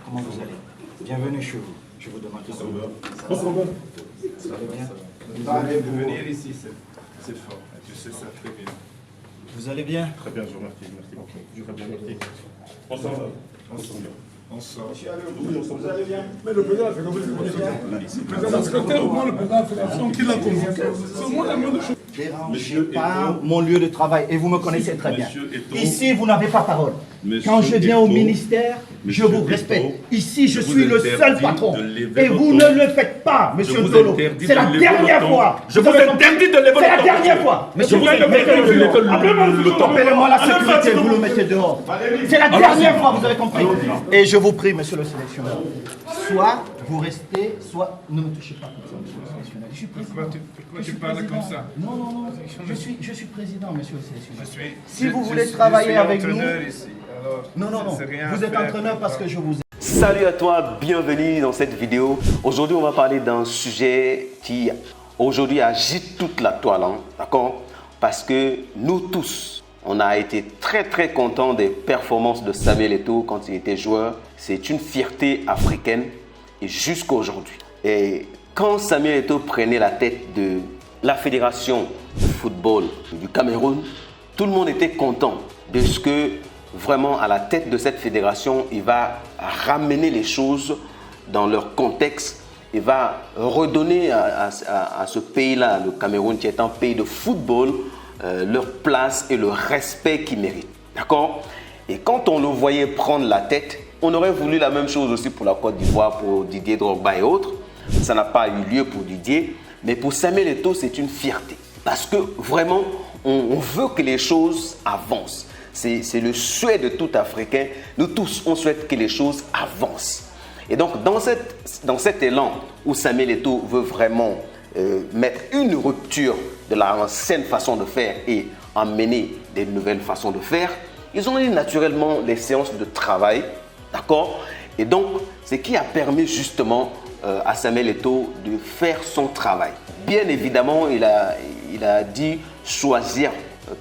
Comment vous allez? Bienvenue chez vous. Je vous demande tout ça. Vous allez bien? De venir ici, c'est fort. Tu sais ça très bien. Vous allez bien? Très bien, je vous remercie. Merci beaucoup. Très bien, merci. Bonsoir. Bonsoir. Vous allez bien? Mais le président, c'est comme le président secrétaire ou moi le président de la fédération qui l'a convoqué? C'est moi la moindre chose. Dérangez pas mon lieu de travail et vous me connaissez très bien. Monsieur Eto'o. Ici, vous n'avez pas parole. Monsieur Quand je viens au Eto'o. ministère, je Monsieur vous Eto'o. respecte. Ici, je Je suis vous le seul interdis patron. de lever Et vous le ne ton. le faites pas, monsieur vous Tolo. interdis C'est la de lever dernière le ton. fois. Je vous avez compris? interdis de lever le ton. C'est la dernière fois. Monsieur, appelez-moi la sécurité, vous le mettez dehors. C'est la dernière fois, vous avez compris? Et je vous prie, monsieur le sélectionneur, soit vous restez, soit ne me touchez pas comme ça, monsieur le sélectionneur. Je suis président. Pourquoi tu parles comme ça? Non, non, non, je suis président, monsieur le sélectionneur. Si Je vous suis- voulez je travailler suis avec nous... entraîneur ici, alors Non, non, non, c'est rien vous à êtes faire. entraîneur parce que je vous aime. Salut à toi, bienvenue dans cette vidéo. Aujourd'hui, on va parler d'un sujet qui aujourd'hui agite toute la toile, d'accord? Parce que nous tous, on a été très contents des performances de Samuel Eto'o quand il était joueur. C'est une fierté africaine et jusqu'à aujourd'hui. Et quand Samuel Eto'o prenait la tête de la fédération de football du Cameroun, tout le monde était content de ce que vraiment à la tête de cette fédération, il va ramener les choses dans leur contexte. Il va redonner à ce pays-là, le Cameroun, qui est un pays de football, leur place et le respect qu'ils méritent. D'accord? Et quand on le voyait prendre la tête, on aurait voulu la même chose aussi pour la Côte d'Ivoire, pour Didier Drogba et autres. Ça n'a pas eu lieu pour Didier. Mais pour Samuel Eto'o, c'est une fierté. Parce que vraiment, on veut que les choses avancent. C'est le souhait de tout Africain. Nous tous, on souhaite que les choses avancent. Et donc, dans cet élan où Samuel Eto'o veut vraiment mettre une rupture de l'ancienne façon de faire et emmener des nouvelles façons de faire, ils ont eu naturellement les séances de travail, d'accord? Et donc, ce qui a permis justement à Samuel Eto'o de faire son travail. Bien évidemment, il a dit choisir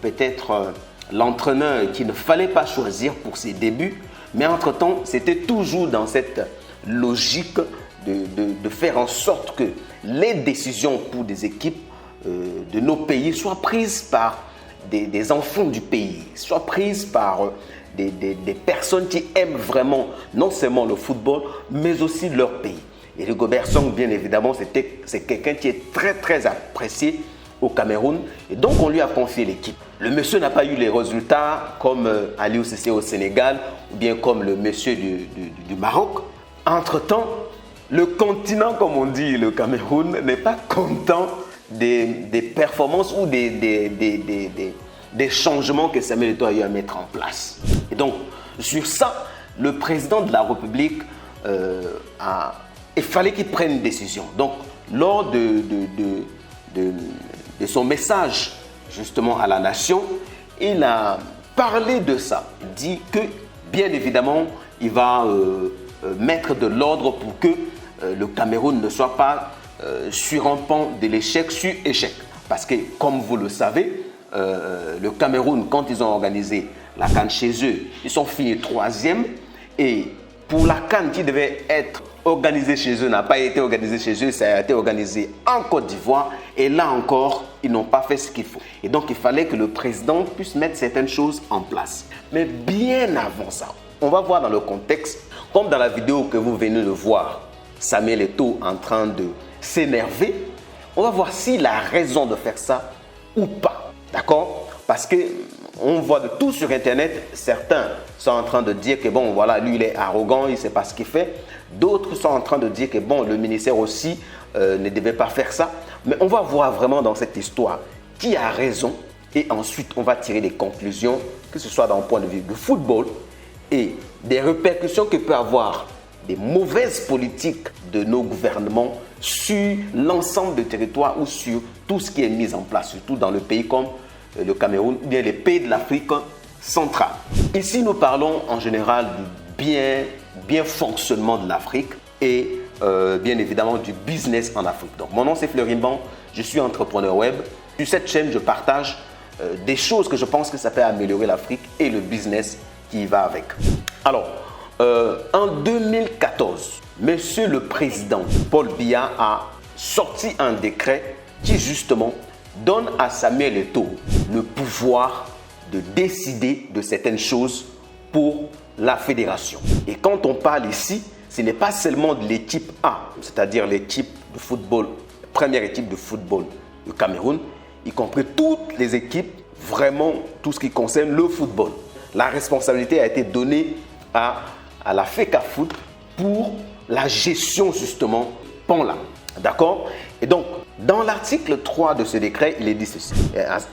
peut-être l'entraîneur qu'il ne fallait pas choisir pour ses débuts, mais entre-temps, c'était toujours dans cette logique de faire en sorte que les décisions pour des équipes de nos pays soient prises par des enfants du pays, soient prises par des personnes qui aiment vraiment non seulement le football, mais aussi leur pays. Et Rigobert Song, bien évidemment, c'est quelqu'un qui est très apprécié au Cameroun. Et donc, on lui a confié l'équipe. Le monsieur n'a pas eu les résultats comme Aliou Cissé au Sénégal ou bien comme le monsieur du Maroc. Entre-temps, le continent, comme on dit, le Cameroun, n'est pas content des performances ou des changements que Samuel Eto'o a eu à mettre en place. Et donc, sur ça, le président de la République il fallait qu'il prenne une décision. Donc, lors de son message justement à la nation, il a parlé de ça. Il dit que, bien évidemment, il va mettre de l'ordre pour que le Cameroun ne soit pas sur un pan de l'échec sur échec. Parce que, comme vous le savez, le Cameroun, quand ils ont organisé la CAN chez eux, ils sont finis 3e. Et pour la CAN qui devait être organisée chez eux, n'a pas été organisée chez eux, ça a été organisé en Côte d'Ivoire. Et là encore, ils n'ont pas fait ce qu'il faut. Et donc, il fallait que le président puisse mettre certaines choses en place. Mais bien avant ça, on va voir dans le contexte, comme dans la vidéo que vous venez de voir, Samuel Eto'o en train de s'énerver. On va voir s'il a raison de faire ça ou pas. D'accord? Parce que on voit de tout sur Internet, certains sont en train de dire que bon, voilà, lui il est arrogant, il ne sait pas ce qu'il fait. D'autres sont en train de dire que bon, le ministère aussi ne devait pas faire ça. Mais on va voir vraiment dans cette histoire qui a raison et ensuite on va tirer des conclusions, que ce soit d'un point de vue du football et des répercussions que peut avoir des mauvaises politiques de nos gouvernements sur l'ensemble du territoire ou sur tout ce qui est mis en place, surtout dans le pays comme le Cameroun ou bien les pays de l'Afrique centrale. Ici, nous parlons en général du bien fonctionnement de l'Afrique et bien évidemment du business en Afrique. Donc, mon nom c'est Fleurimban, je suis entrepreneur web. Sur cette chaîne, je partage des choses que je pense que ça peut améliorer l'Afrique et le business qui y va avec. Alors, En 2014, Monsieur le Président Paul Biya a sorti un décret qui justement donne à Samuel Eto'o le pouvoir de décider de certaines choses pour la fédération. Et quand on parle ici, ce n'est pas seulement de l'équipe A, c'est-à-dire l'équipe de football, première équipe de football du Cameroun, y compris toutes les équipes, vraiment tout ce qui concerne le football. La responsabilité a été donnée à la FECAFOOT pour la gestion justement PANLA. D'accord? Et donc, dans l'article 3 de ce décret, il est dit ceci.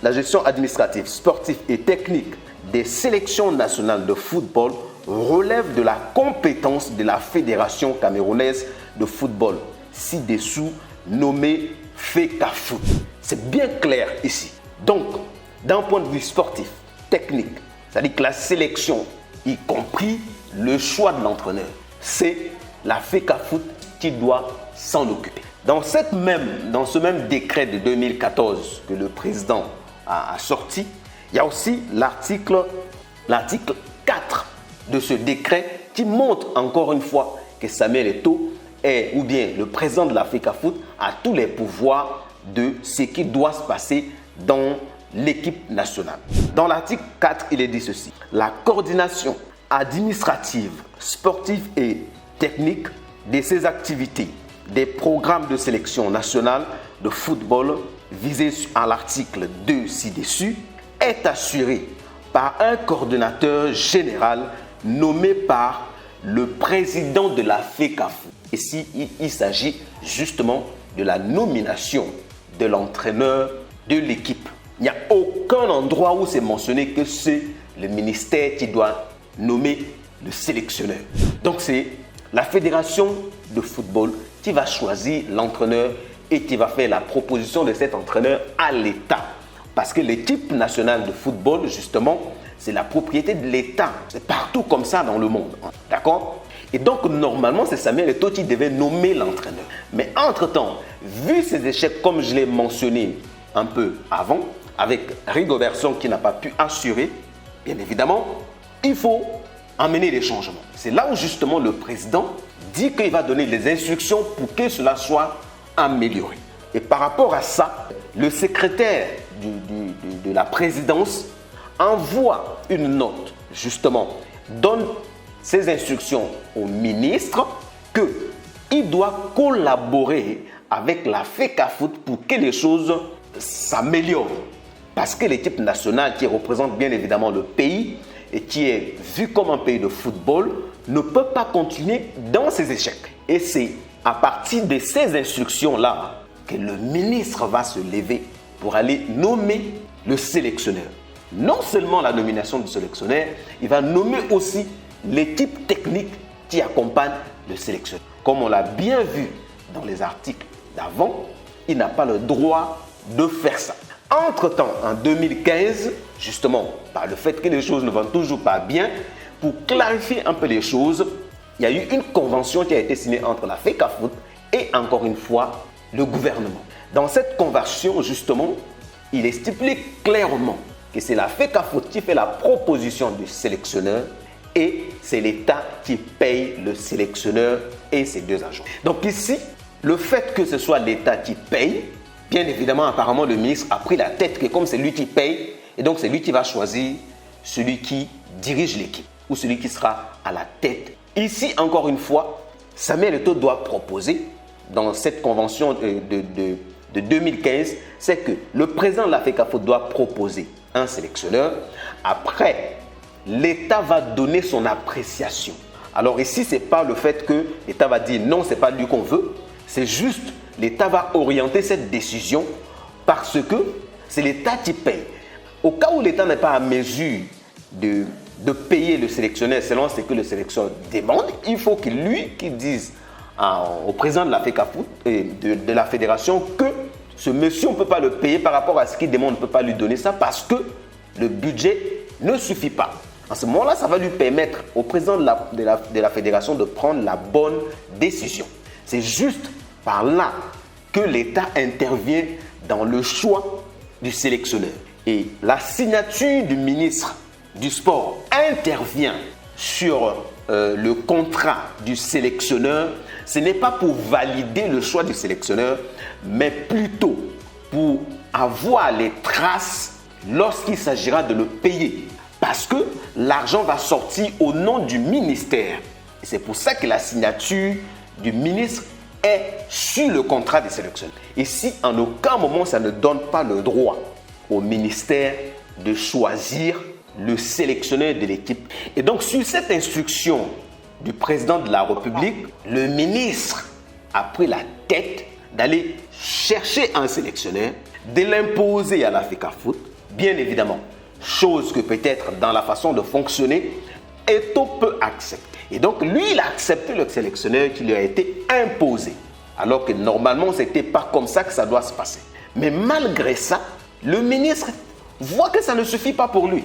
La gestion administrative, sportive et technique des sélections nationales de football relève de la compétence de la Fédération camerounaise de football, ci-dessous nommée FECAFOOT. C'est bien clair ici. Donc, d'un point de vue sportif, technique, c'est-à-dire que la sélection, y compris le choix de l'entraîneur, c'est la FECAFOOT qui doit s'en occuper. Dans ce même décret de 2014 que le président a sorti, il y a aussi l'article 4 de ce décret qui montre encore une fois que Samuel Eto'o ou bien le président de la FECAFOOT a tous les pouvoirs de ce qui doit se passer dans l'équipe nationale. Dans l'article 4, il est dit ceci. La coordination administrative, sportive et technique de ces activités, des programmes de sélection nationale de football visés à l'article 2 ci-dessus est assurée par un coordonnateur général nommé par le président de la FECAFOOT. Ici, il s'agit justement de la nomination de l'entraîneur de l'équipe. Il n'y a aucun endroit où c'est mentionné que c'est le ministère qui doit nommer le sélectionneur. Donc c'est la fédération de football qui va choisir l'entraîneur et qui va faire la proposition de cet entraîneur à l'État. Parce que l'équipe nationale de football, justement, c'est la propriété de l'État. C'est partout comme ça dans le monde. D'accord? Et donc, normalement, c'est Samuel Eto'o qui devait nommer l'entraîneur. Mais entre-temps, vu ces échecs, comme je l'ai mentionné un peu avant, avec Rigobertson qui n'a pas pu assurer, bien évidemment, il faut amener des changements. C'est là où justement le président dit qu'il va donner des instructions pour que cela soit amélioré. Et par rapport à ça, le secrétaire de la présidence envoie une note, justement, donne ses instructions au ministre qu'il doit collaborer avec la FECAFOOT pour que les choses s'améliorent. Parce que l'équipe nationale qui représente bien évidemment le pays et qui est vue comme un pays de football ne peut pas continuer dans ses échecs. Et c'est à partir de ces instructions-là que le ministre va se lever pour aller nommer le sélectionneur. Non seulement la nomination du sélectionneur, il va nommer aussi l'équipe technique qui accompagne le sélectionneur. Comme on l'a bien vu dans les articles d'avant, il n'a pas le droit de faire ça. Entre-temps, en 2015, justement, par le fait que les choses ne vont toujours pas bien, pour clarifier un peu les choses, il y a eu une convention qui a été signée entre la FECAFOOT et, encore une fois, le gouvernement. Dans cette convention, justement, il est stipulé clairement que c'est la FECAFOOT qui fait la proposition du sélectionneur et c'est l'État qui paye le sélectionneur et ses deux agents. Donc ici, le fait que ce soit l'État qui paye, bien évidemment, apparemment, le ministre a pris la tête que comme c'est lui qui paye, et donc c'est lui qui va choisir celui qui dirige l'équipe ou celui qui sera à la tête. Ici, encore une fois, Samuel Eto'o doit proposer dans cette convention de 2015, c'est que le président de la FECAFOOT doit proposer un sélectionneur. Après, l'État va donner son appréciation. Alors ici, ce n'est pas le fait que l'État va dire non, ce n'est pas lui qu'on veut. C'est juste, l'État va orienter cette décision parce que c'est l'État qui paye. Au cas où l'État n'est pas à mesure de payer le sélectionneur selon ce que le sélectionneur demande, il faut que lui qui dise au président de la FECAFOOT et de la fédération que ce monsieur, on ne peut pas le payer par rapport à ce qu'il demande, on ne peut pas lui donner ça parce que le budget ne suffit pas. À ce moment-là, ça va lui permettre au président de la fédération de prendre la bonne décision. C'est juste par là que l'État intervient dans le choix du sélectionneur. Et la signature du ministre du Sport intervient sur le contrat du sélectionneur, ce n'est pas pour valider le choix du sélectionneur, mais plutôt pour avoir les traces lorsqu'il s'agira de le payer. Parce que l'argent va sortir au nom du ministère. Et c'est pour ça que la signature du ministre est sur le contrat des sélectionneurs. Et si en aucun moment ça ne donne pas le droit au ministère de choisir le sélectionneur de l'équipe. Et donc sur cette instruction du président de la République, le ministre a pris la tête d'aller chercher un sélectionneur, de l'imposer à la FECAFOOT, bien évidemment. Chose que peut-être dans la façon de fonctionner, Eto'o peut accepter. Et donc lui, il a accepté le sélectionneur qui lui a été imposé. Alors que normalement, ce n'était pas comme ça que ça doit se passer. Mais malgré ça, le ministre voit que ça ne suffit pas pour lui.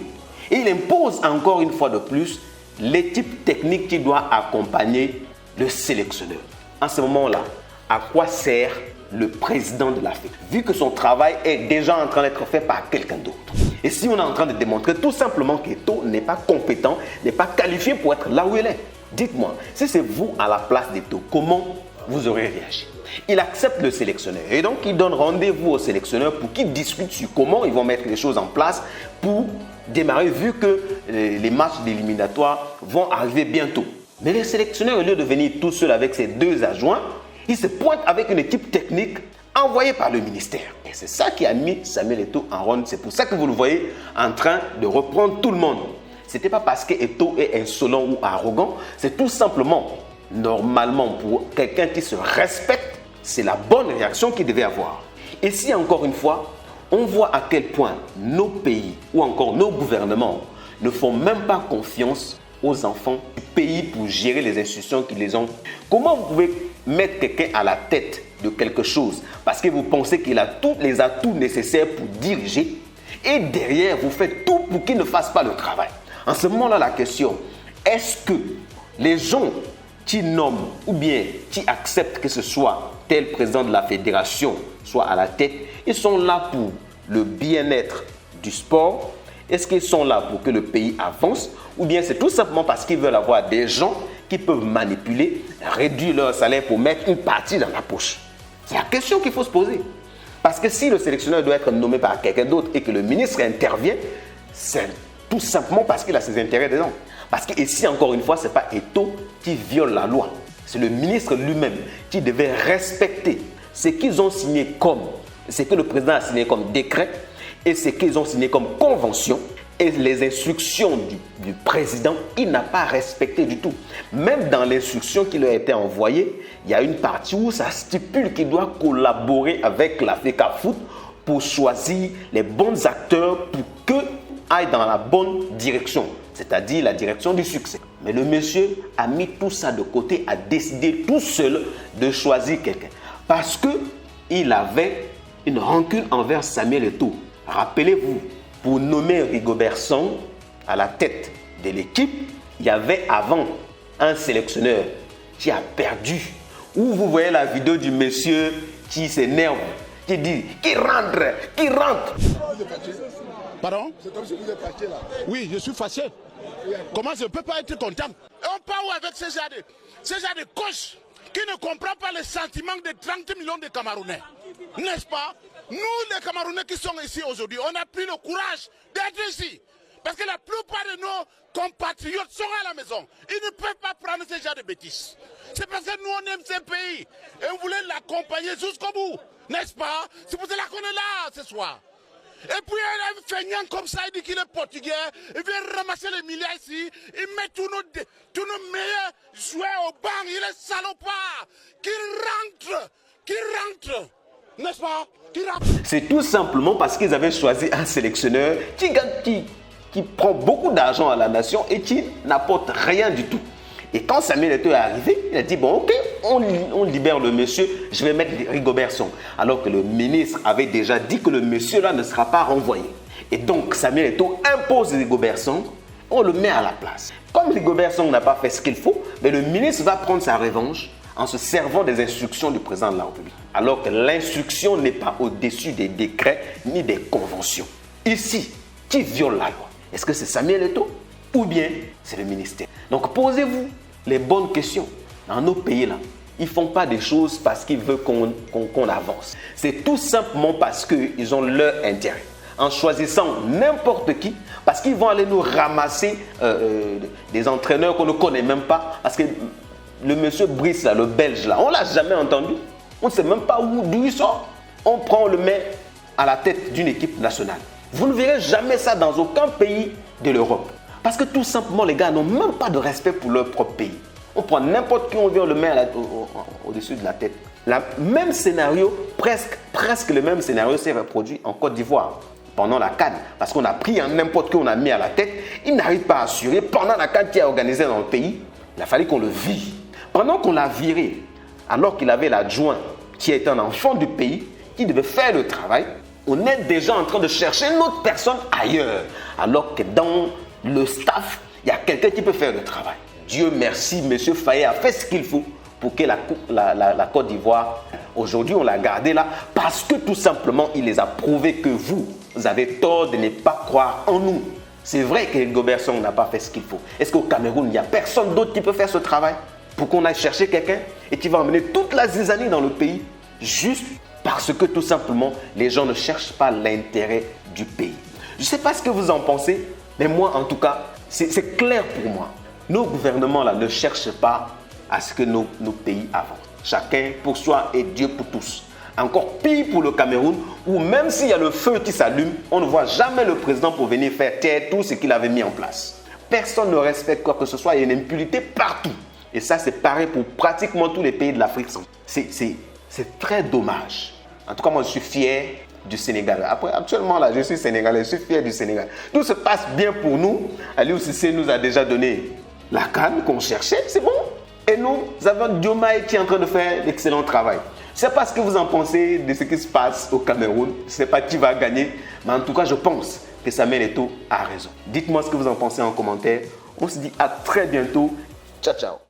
Et il impose encore une fois de plus l'équipe technique qui doit accompagner le sélectionneur. En ce moment-là, à quoi sert le président de la FEC, vu que son travail est déjà en train d'être fait par quelqu'un d'autre? Et si on est en train de démontrer tout simplement qu'Eto'o n'est pas compétent, n'est pas qualifié pour être là où il est, dites-moi, si c'est vous à la place d'Eto'o, comment vous aurez réagi? Il accepte le sélectionneur et donc il donne rendez-vous au sélectionneur pour qu'ils discutent sur comment ils vont mettre les choses en place pour démarrer, vu que les matchs d'éliminatoire vont arriver bientôt. Mais le sélectionneur, au lieu de venir tout seul avec ses 2 adjoints, il se pointe avec une équipe technique envoyée par le ministère. Et c'est ça qui a mis Samuel Eto'o en ronde. C'est pour ça que vous le voyez en train de reprendre tout le monde. Ce n'était pas parce que Eto'o est insolent ou arrogant, c'est tout simplement, normalement, pour quelqu'un qui se respecte, c'est la bonne réaction qu'il devait avoir. Et si encore une fois, on voit à quel point nos pays ou encore nos gouvernements ne font même pas confiance aux enfants du pays pour gérer les institutions qui les ont. Comment vous pouvez mettre quelqu'un à la tête de quelque chose parce que vous pensez qu'il a tous les atouts nécessaires pour diriger et derrière vous faites tout pour qu'il ne fasse pas le travail? En ce moment-là, la question, est-ce que les gens qui nomment ou bien qui acceptent que ce soit tel président de la fédération soit à la tête, ils sont là pour le bien-être du sport? Est-ce qu'ils sont là pour que le pays avance? Ou bien c'est tout simplement parce qu'ils veulent avoir des gens qui peuvent manipuler, réduire leur salaire pour mettre une partie dans la poche? C'est la question qu'il faut se poser. Parce que si le sélectionneur doit être nommé par quelqu'un d'autre et que le ministre intervient, c'est tout simplement parce qu'il a ses intérêts dedans. Parce que ici, encore une fois, ce n'est pas Eto'o qui viole la loi. C'est le ministre lui-même qui devait respecter ce qu'ils ont signé comme, ce que le président a signé comme décret et ce qu'ils ont signé comme convention. Et les instructions du président, il n'a pas respecté du tout. Même dans l'instruction qui lui a été envoyée, il y a une partie où ça stipule qu'il doit collaborer avec la FECAFOOT pour choisir les bons acteurs pour qu'ils aillent dans la bonne direction, c'est-à-dire la direction du succès. Mais le monsieur a mis tout ça de côté, a décidé tout seul de choisir quelqu'un. Parce qu'il avait une rancune envers Samuel Eto'o. Rappelez-vous, pour nommer Rigobert Song à la tête de l'équipe, il y avait avant un sélectionneur qui a perdu. Où vous voyez la vidéo du monsieur qui s'énerve, qui dit « Qui rentre, qui rentre ?» Pardon? C'est comme si vous êtes fâché là. Oui, je suis fâché. Comment je ne peux pas être content? On part où avec ces gens de coach qui ne comprend pas les sentiments de 30 millions de Camerounais? N'est-ce pas? Nous, les Camerounais qui sont ici aujourd'hui, on a pris le courage d'être ici. Parce que la plupart de nos compatriotes sont à la maison. Ils ne peuvent pas prendre ce genre de bêtises. C'est parce que nous, on aime ce pays. Et on voulait l'accompagner jusqu'au bout. N'est-ce pas? C'est pour cela qu'on est là ce soir. Et puis un feignant comme ça, il dit qu'il est portugais, il vient ramasser les milliards ici, il met tous nos meilleurs joueurs au banc, il est salopard, qui rentre, n'est-ce pas? C'est tout simplement parce qu'ils avaient choisi un sélectionneur qui prend beaucoup d'argent à la nation et qui n'apporte rien du tout. Et quand Samuel Eto'o est arrivé, il a dit, bon ok, on libère le monsieur, je vais mettre Rigobert Song. Alors que le ministre avait déjà dit que le monsieur là ne sera pas renvoyé. Et donc Samuel Eto'o impose Rigobert Song, on le met à la place. Comme Rigobert Song n'a pas fait ce qu'il faut, mais le ministre va prendre sa revanche en se servant des instructions du président de la République. Alors que l'instruction n'est pas au-dessus des décrets ni des conventions. Ici, qui viole la loi? Est-ce que c'est Samuel Eto'o ou bien c'est le ministère? Donc posez-vous les bonnes questions. Dans nos pays là, ils ne font pas des choses parce qu'ils veulent qu'on avance. C'est tout simplement parce qu'ils ont leur intérêt. En choisissant n'importe qui, parce qu'ils vont aller nous ramasser des entraîneurs qu'on ne connaît même pas. Parce que le monsieur Brice, là, le Belge, là, on ne l'a jamais entendu. On ne sait même pas d'où il sort. On prend, on le met à la tête d'une équipe nationale. Vous ne verrez jamais ça dans aucun pays de l'Europe. Parce que tout simplement, les gars n'ont même pas de respect pour leur propre pays. On prend n'importe qui, on vient, on le met au-dessus de la tête. Le même scénario, presque le même scénario s'est reproduit en Côte d'Ivoire pendant la CAN. Parce qu'on a pris n'importe qui, on a mis à la tête. Il n'arrive pas à assurer. Pendant la CAN qui est organisée dans le pays, il a fallu qu'on le vire. Pendant qu'on l'a viré, alors qu'il avait l'adjoint qui est un enfant du pays, qui devait faire le travail, on est déjà en train de chercher une autre personne ailleurs. Alors que dans le staff, il y a quelqu'un qui peut faire le travail. Dieu merci, M. Faye a fait ce qu'il faut pour que la Côte d'Ivoire, aujourd'hui on l'a gardé là, parce que tout simplement il les a prouvé que vous avez tort de ne pas croire en nous. C'est vrai que Gobert Song n'a pas fait ce qu'il faut. Est-ce qu'au Cameroun, il n'y a personne d'autre qui peut faire ce travail pour qu'on aille chercher quelqu'un et qui va emmener toute la zizanie dans le pays juste parce que tout simplement les gens ne cherchent pas l'intérêt du pays. Je ne sais pas ce que vous en pensez, mais moi en tout cas, c'est clair pour moi. Nos gouvernements là ne cherchent pas à ce que nos pays avancent. Chacun pour soi et Dieu pour tous. Encore pire pour le Cameroun, où même s'il y a le feu qui s'allume, on ne voit jamais le président pour venir faire taire tout ce qu'il avait mis en place. Personne ne respecte quoi que ce soit, il y a une impunité partout. Et ça, c'est pareil pour pratiquement tous les pays de l'Afrique centrale. C'est très dommage. En tout cas, moi, je suis fier du Sénégal. Après, actuellement, là, je suis sénégalais, je suis fier du Sénégal. Tout se passe bien pour nous. Aliou Cissé nous a déjà donné la CAN qu'on cherchait, c'est bon. Et nous avons Diomaye qui est en train de faire d'excellent travail. Je ne sais pas ce que vous en pensez de ce qui se passe au Cameroun. Je ne sais pas qui va gagner. Mais en tout cas, je pense que Samuel Eto'o a raison. Dites-moi ce que vous en pensez en commentaire. On se dit à très bientôt. Ciao, ciao.